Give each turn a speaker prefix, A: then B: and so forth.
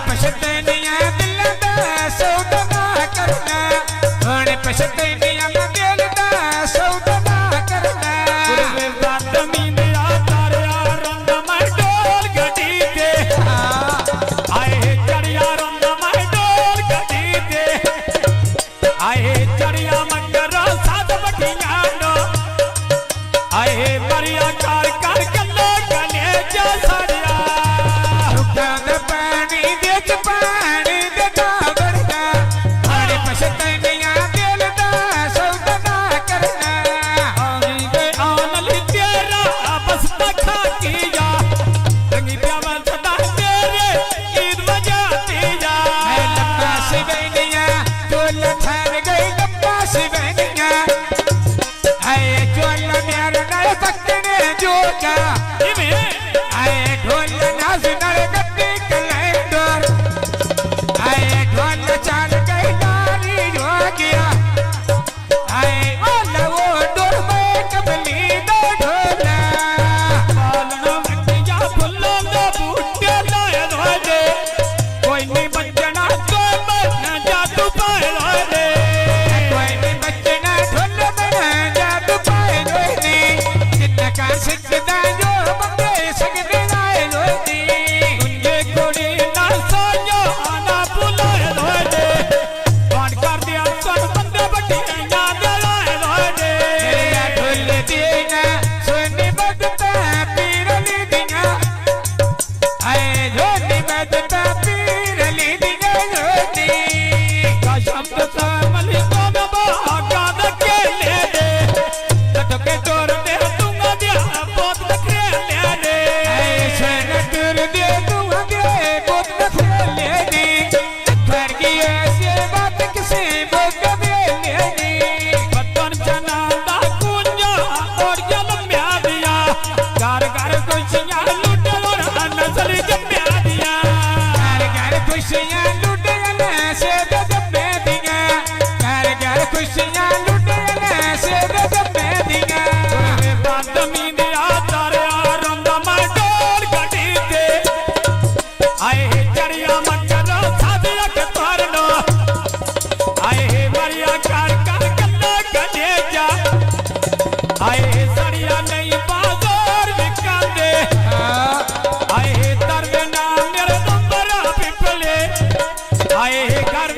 A: पछतनिया दिल दा सौदा ना करना हुण पछतनिया दिल दा सौदा ना करना
B: गुरवे बादमी मेरा तारिया रंग मैं डोल गड्डी दे आए चढ़िया रंग मैं डोल गड्डी दे आए चढ़िया मंगर साध बठिया नो आए मरिया कार कार कल्लो कले जा साड़िया
A: रुकान पानी देच पानी दे कावरना हुण पछतनिया दिल दा सौदा ना करना
B: आनी गए आनली तेरा बस तखा किया रंगी प्यावा सदा तेरे ईद बजाती जा
A: लम्बा सिवैनिया चोल थान गई लम्बा सिवैनिया आए चोल मेरे नए पकड़े जोगा आए ढोल नाज नर गड्डी कलेंडर आए ढोल चाल गई नारी हो गया आए ओला वो डोर में कबली दो ढोला
B: पालना वटिया फुल्लों दे बूटे लाए रोजे कोई नहीं बचना कोई बचना जादू पाए रोजे
A: कोई नहीं बचना ढोल में जादू पाए रोनी जितना का सिकदा जो बंदे सकदे आए रोनी
B: ये कोड़ी ना सोयो आना बुलाए रोजे बाण कर दिया सन बंदे बटिया याद लाए रोजे
A: तेरा ढोल देना सोनी बजता पीरली दिया आए रोनी बजता पीरली दिया रोनी
B: का शब्द सा मलिकों में बागा दके ले दे तटके तोर दे दूंगा दिया बहुत दके ले दे
A: ऐसन कर दे तू आगे बहुत नखरे लेनी फर गई ऐसे बात किसी बोल दे लेनी
B: बतन जना दा कुंजा और जल म्या दिया घर घर खुशियां लूट और नस्ल जम्या दिया
A: घर घर खुशियां लुटने से दबे दिया घर घर खुशियां लुटने से दबे दिया
B: वे बादमी दिया तारिया रंग मैं डोल गड्डी दे आए चढ़िया मंगर सादिया के तोरनो आए मरिया कार कार कल्ला गड्डी जा आए सड़िया नहीं बाजार विकांदे आए दरवे ना मेरे नंबर पिपले आए घर